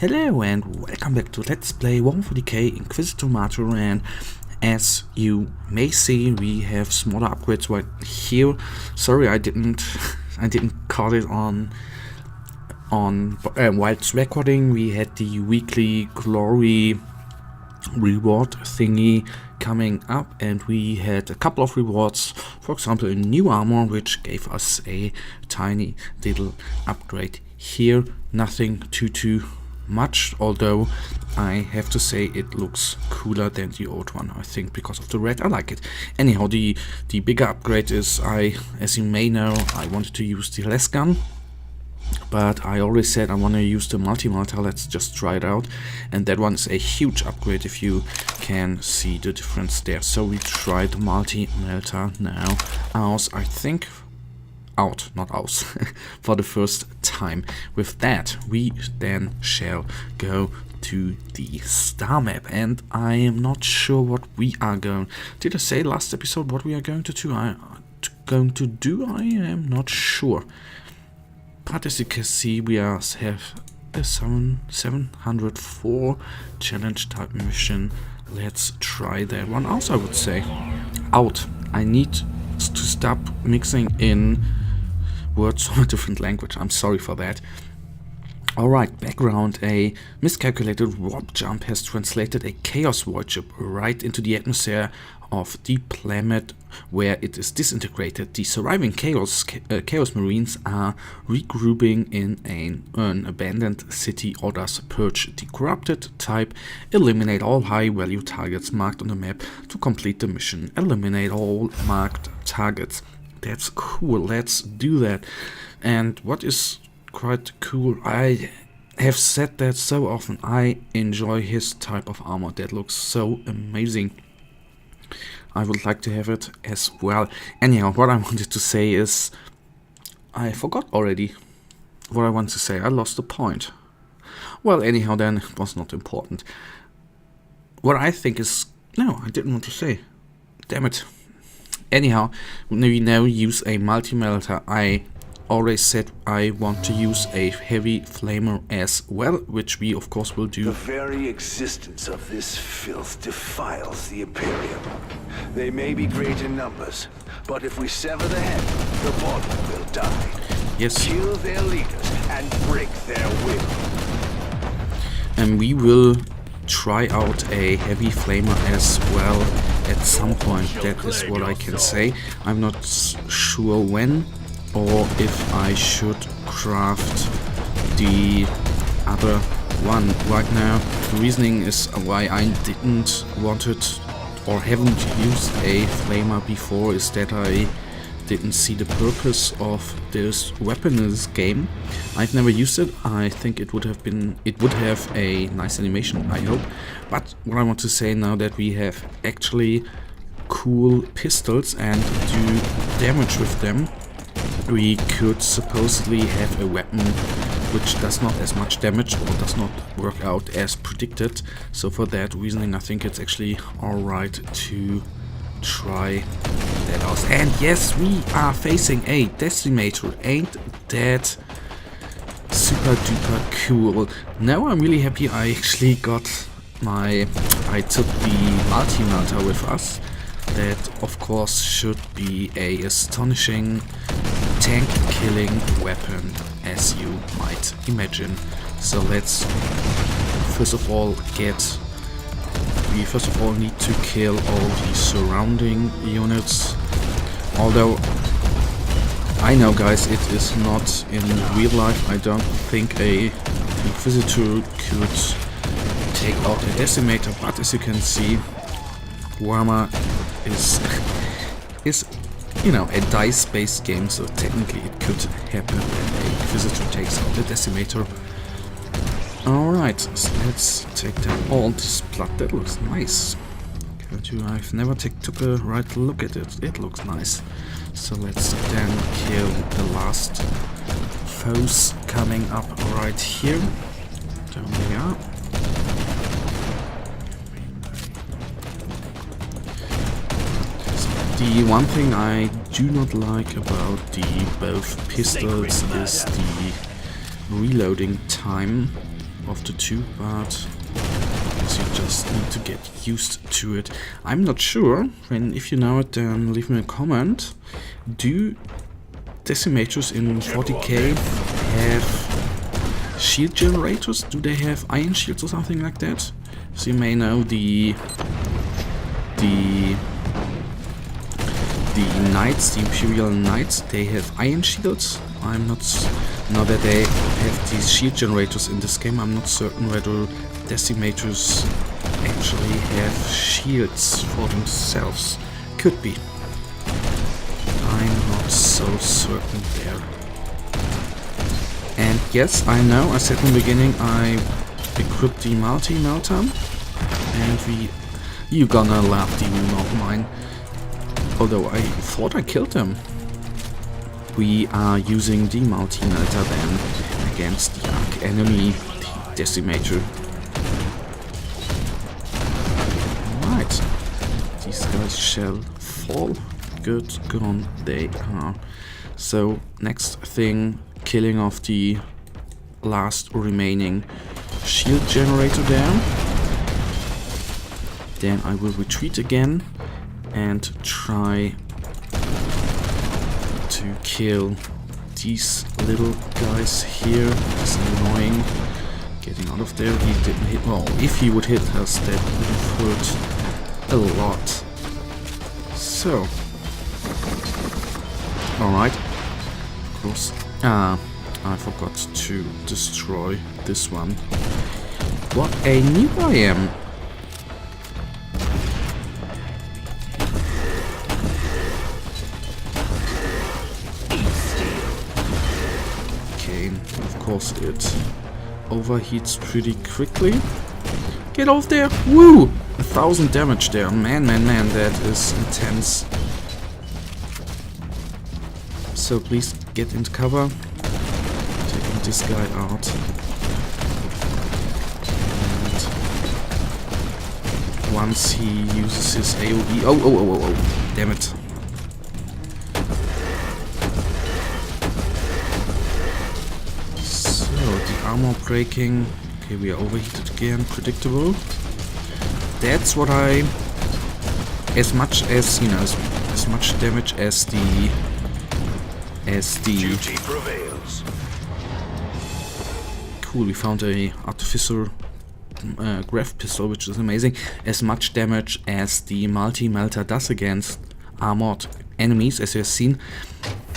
Hello and welcome back to Let's Play Warhammer 40k Inquisitor Martyr, and as you may see we have smaller upgrades right here. Sorry I didn't call it on whilst recording. We had the weekly glory reward thingy coming up and we had a couple of rewards, for example a new armor which gave us a tiny little upgrade here. Nothing too much, although I have to say it looks cooler than the old one, I think, because of the red. I like it. Anyhow, the bigger upgrade is, as you may know, I wanted to use the less gun, but I already said I want to use the multi-melter. Let's just try it out, and that one is a huge upgrade if you can see the difference there. So we tried the multi-melter now. Ours, I think, out, not aus, for the first time. With that, we then shall go to the star map, and I am not sure what we are going. Did I say last episode what we are going to do? I am not sure. But as you can see, we have a 704 challenge type mission. Let's try that one out. I would say out. I need to stop mixing in words from a different language. I'm sorry for that. Alright, background. A miscalculated warp jump has translated a chaos void ship right into the atmosphere of the planet where it is disintegrated. The surviving chaos marines are regrouping in an abandoned city. Orders: purge the corrupted type, eliminate all high value targets marked on the map to complete the mission. Eliminate all marked targets. That's cool, let's do that. And what is quite cool, I have said that so often, I enjoy his type of armor. That looks so amazing. I would like to have it as well. Anyhow, what I wanted to say is, I forgot already what I wanted to say. I lost the point. Well, anyhow, then it was not important. What I think is, no, I didn't want to say. Damn it. Anyhow, we now use a multi-melter. I already said I want to use a heavy flamer as well, which we of course will do. The very existence of this filth defiles the Imperium. They may be great in numbers, but if we sever the head, the body will die. Yes. Kill their leaders and break their will. And we will try out a heavy flamer as well at some point. That is what I can say. I'm not sure when or if I should craft the other one right now. The reasoning is why I didn't want it or haven't used a flamer before is that I didn't see the purpose of this weapon in this game. I've never used it. I think it would have a nice animation, I hope. But what I want to say now that we have actually cool pistols and do damage with them, we could supposedly have a weapon which does not as much damage or does not work out as predicted. So for that reasoning, I think it's actually alright to try that out. And yes, we are facing a Decimator. Ain't that super duper cool? Now I'm really happy I actually got I took the multi-melter with us. That of course should be a astonishing tank killing weapon, as you might imagine. So let's first of all need to kill all the surrounding units. Although I know, guys, it is not in real life. I don't think a Inquisitor could take out a Decimator, but as you can see, Warhammer is you know, a dice-based game, so technically it could happen when a Inquisitor takes out a Decimator. Alright, so let's take down all this blood. That looks nice. I've never took a right look at it. It looks nice. So let's then kill the last foes coming up right here. There we are. The one thing I do not like about the both pistols is the reloading time. of the two, but you just need to get used to it. I'm not sure, if you know it, then leave me a comment. Do Decimators in 40k have shield generators? Do they have iron shields or something like that? So you may know the knights, the Imperial Knights, they have iron shields. I'm not, now that they have these shield generators in this game, I'm not certain whether Decimators actually have shields for themselves. Could be. I'm not so certain there. And yes, I know, I said in the beginning I equipped the Melter, and you're gonna love the new of mine. Although I thought I killed him. We are using the Melter then against the arch enemy, the Decimator. Alright, these guys shall fall. Good, gone they are. So next thing, killing off the last remaining shield generator there. Then I will retreat again and try to kill these little guys here. It's annoying. Getting out of there. He didn't hit. Well, if he would hit us, that would have hurt a lot. So, alright. Of course. I forgot to destroy this one. What a noob I am. Of course it overheats pretty quickly. Get off there! Woo! 1000 damage there. Man, that is intense. So please get into cover. Taking this guy out. And once he uses his AoE... Oh! Damn it. Armor breaking. Okay, we are overheated again. Predictable. That's what I... As much as, you know, as much damage as the... Duty prevails. Cool, we found a artificer graph pistol, which is amazing. As much damage as the Melter does against armored enemies, as you have seen,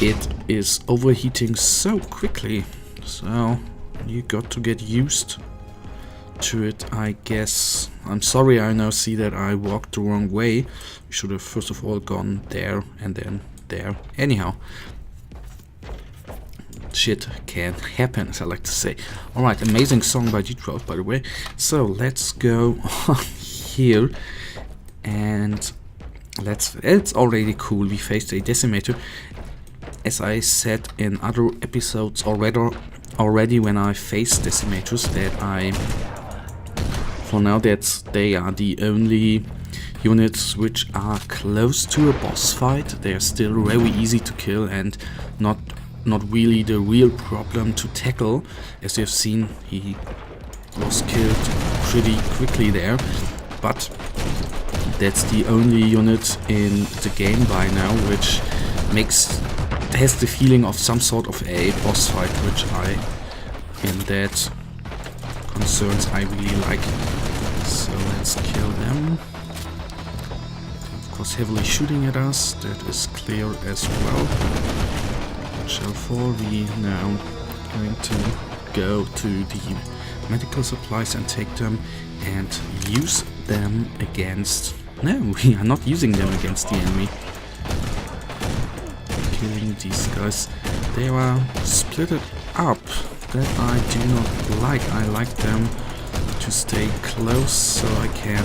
it is overheating so quickly. So... you got to get used to it, I guess. I'm sorry, I now see that I walked the wrong way. We should have first of all gone there and then there. Anyhow. Shit can happen, as I like to say. Alright, amazing song by D12, by the way. So, let's go on here. And it's already cool. We faced a Decimator. As I said in other episodes already when I faced Decimators, that for now they are the only units which are close to a boss fight. They are still very easy to kill and not really the real problem to tackle. As you have seen, he was killed pretty quickly there, but that's the only unit in the game by now which has the feeling of some sort of a boss fight, which in that concerns I really like. So let's kill them. Of course, heavily shooting at us, that is clear as well. Shell 4, we now going to go to the medical supplies and take them and use them against... No, we are not using them against the enemy. Killing these guys. They are split up. That I do not like. I like them to stay close so I can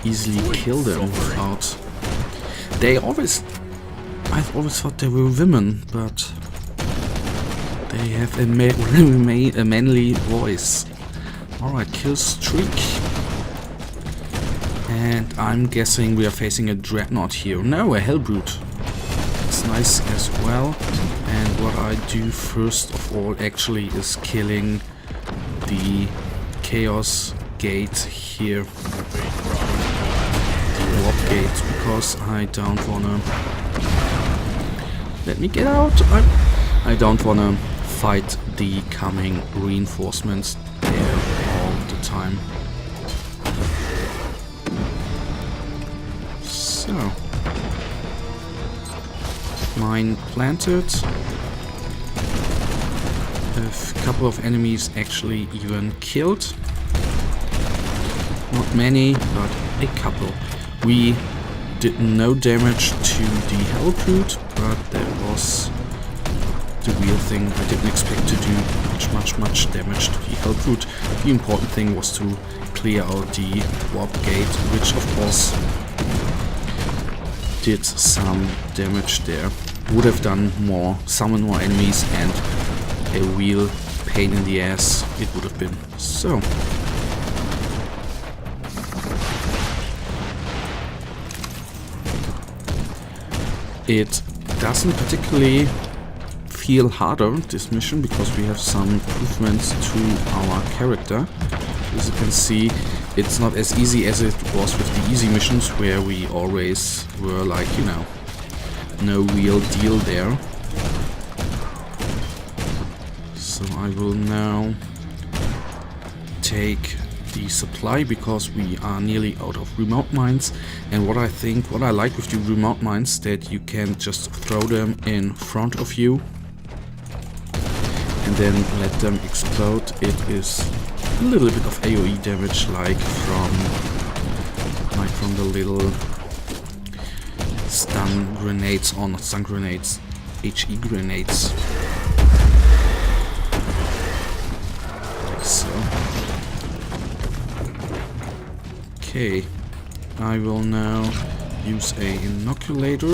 easily kill them without... I've always thought they were women, but they have a manly voice. Alright, kill streak. And I'm guessing we are facing a Dreadnought here. No, a Hellbrute. It's nice as well. And what I do first of all actually is killing the Chaos Gate here, the Warp Gate, because I don't wanna... Let me get out! I don't wanna fight the coming reinforcements there all the time. So, mine planted. A couple of enemies actually even killed. Not many, but a couple. We did no damage to the Hellbrute, but that was the real thing. I didn't expect to do much damage to the Hellbrute. The important thing was to clear out the Warp Gate, which of course did some damage there. Would have done more, summon more enemies, and a real pain in the ass it would have been. So, it doesn't particularly feel harder, this mission, because we have some improvements to our character. As you can see, it's not as easy as it was with the easy missions, where we always were like, you know, no real deal there. So I will now take the supply, because we are nearly out of remote mines. And what I like with the remote mines, that you can just throw them in front of you and then let them explode. It is a little bit of AoE damage, like from the little stun grenades, or not stun grenades, HE grenades. Like so. Okay, I will now use a inoculator,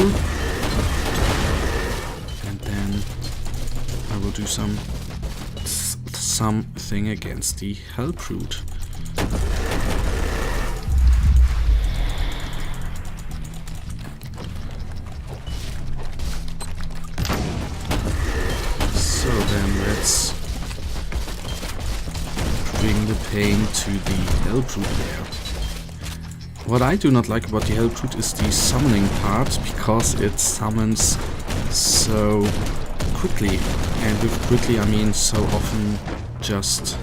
and then I will do something against the Hellbrute. So then let's bring the pain to the Hellbrute there. What I do not like about the Hellbrute is the summoning part, because it summons so quickly, and with quickly I mean so often. Just,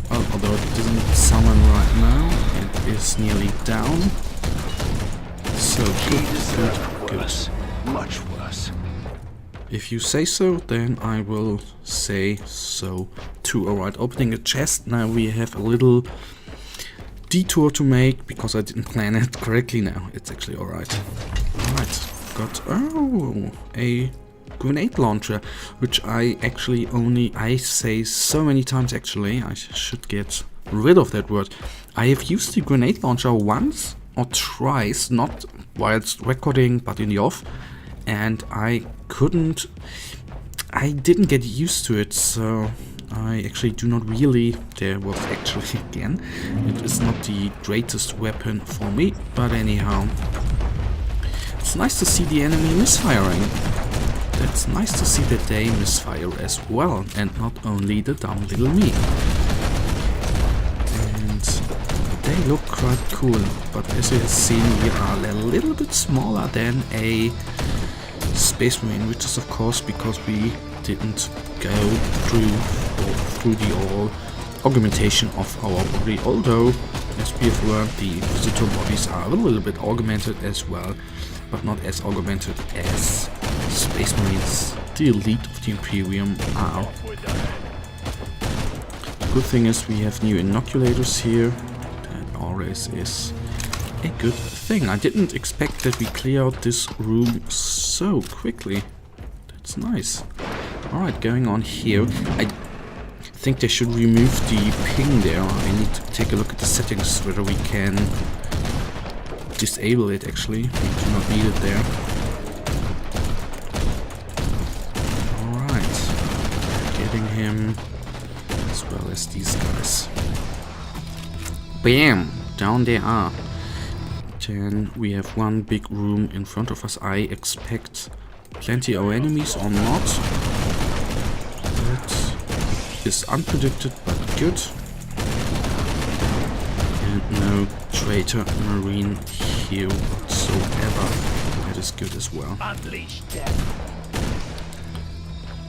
well, although it didn't summon right now, it is nearly down. So good. Much worse. If you say so, then I will say so too. Alright, opening a chest. Now we have a little detour to make, because I didn't plan it correctly. Now it's actually alright. Alright, got a grenade launcher, which I actually I say so many times actually, I should get rid of that word. I have used the grenade launcher once or twice, not whilst recording but in the off, and I didn't get used to it, so I actually do not really, there was actually again, it is not the greatest weapon for me, but anyhow, it's nice to see the enemy misfiring. It's nice to see that they misfire as well, and not only the dumb little me. And they look quite cool, but as you have seen, we are a little bit smaller than a Space Marine, which is of course because we didn't go through the all augmentation of our body, although, as we have learned, the Inquisitor bodies are a little bit augmented as well, but not as augmented as Space Marines, the elite of the Imperium, are. The good thing is we have new inoculators here. That always is a good thing. I didn't expect that we clear out this room so quickly. That's nice. Alright, going on here. I think they should remove the ping there. I need to take a look at the settings, whether we can disable it actually. We do not need it there. Getting him, as well as these guys. Bam! Down they are. Then we have one big room in front of us. I expect plenty of enemies or not. But is unpredicted but good. And no traitor marine here whatsoever. That is good as well.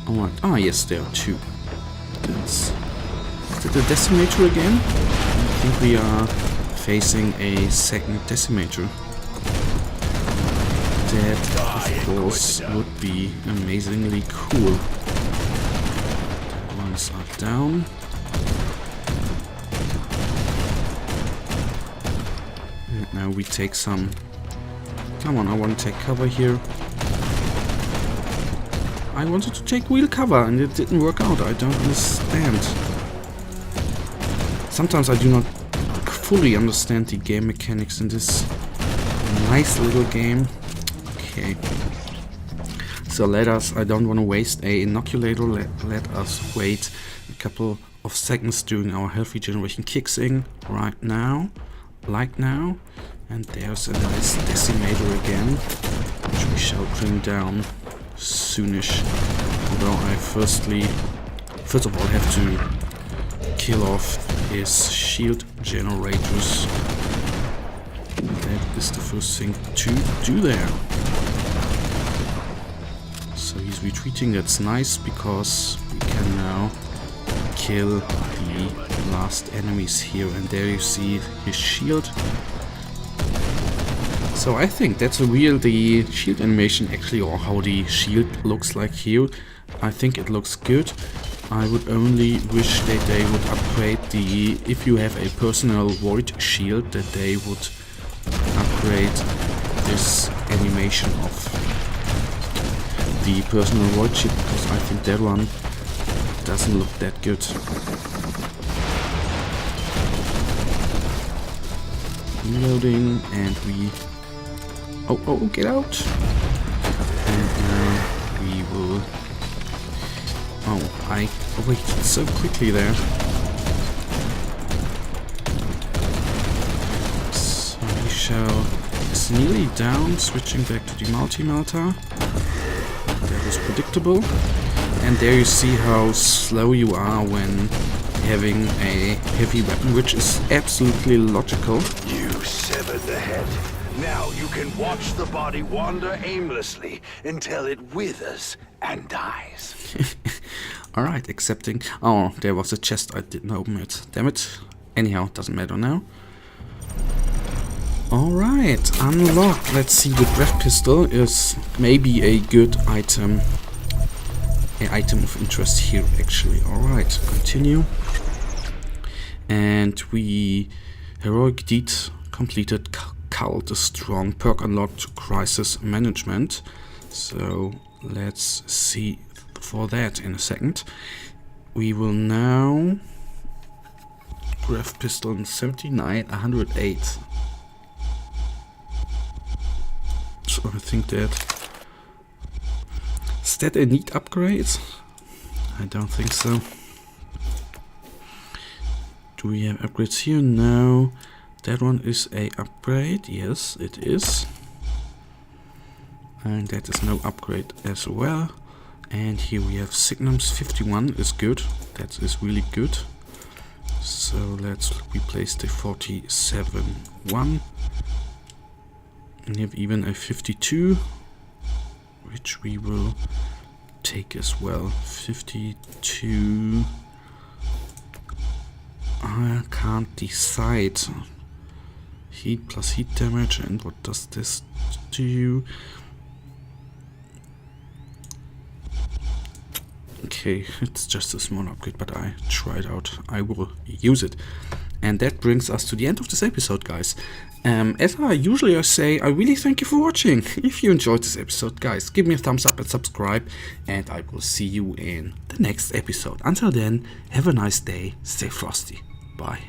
Alright, ah yes, there are two. Is it a Decimator again? I think we are facing a second Decimator. That, of course, would be amazingly cool. Ones are down. And now we take some... Come on, I want to take cover here. I wanted to take wheel cover and it didn't work out. I don't understand. Sometimes I do not fully understand the game mechanics in this nice little game. Okay. So let us, I don't want to waste a inoculator, let us wait a couple of seconds during our health regeneration kicks in right now, like now. And there's a nice Decimator again, which we shall bring down soonish. Although I first of all have to kill off his shield generators. That is the first thing to do there. So he's retreating, that's nice, because we can now kill the last enemies here. And there you see his shield. So I think that's the shield animation actually, or how the shield looks like here. I think it looks good. I would only wish that they would upgrade the, if you have a personal void shield, that they would upgrade this animation of the personal void shield, because I think that one doesn't look that good. Reloading, and we... Oh, get out! And now we will... Oh, I waited so quickly there. So we shall... It's nearly down, switching back to the multi-melter. That was predictable. And there you see how slow you are when having a heavy weapon, which is absolutely logical. You severed the head. Now you can watch the body wander aimlessly until it withers and dies. Alright, accepting. Oh, there was a chest, I didn't open it. Damn it. Anyhow, doesn't matter now. Alright, unlocked. Let's see, the breath pistol is maybe a good item. An item of interest here, actually. Alright, continue. And we... Heroic deed completed. Cult is strong. Perk unlocked. Crisis management. So let's see for that in a second. We will now... Breath pistol 79, 108. So I think that... Is that a neat upgrade? I don't think so. Do we have upgrades here? No. That one is a upgrade. Yes, it is. And that is no upgrade as well. And here we have Signums 51 is good. That is really good. So let's replace the 47-1. And we have even a 52, which we will take as well. 52. I can't decide. Heat plus heat damage, and what does this do? Okay, it's just a small upgrade, but I tried out. I will use it. And that brings us to the end of this episode, guys. As I usually say, I really thank you for watching. If you enjoyed this episode, guys, give me a thumbs up and subscribe. And I will see you in the next episode. Until then, have a nice day. Stay frosty. Bye.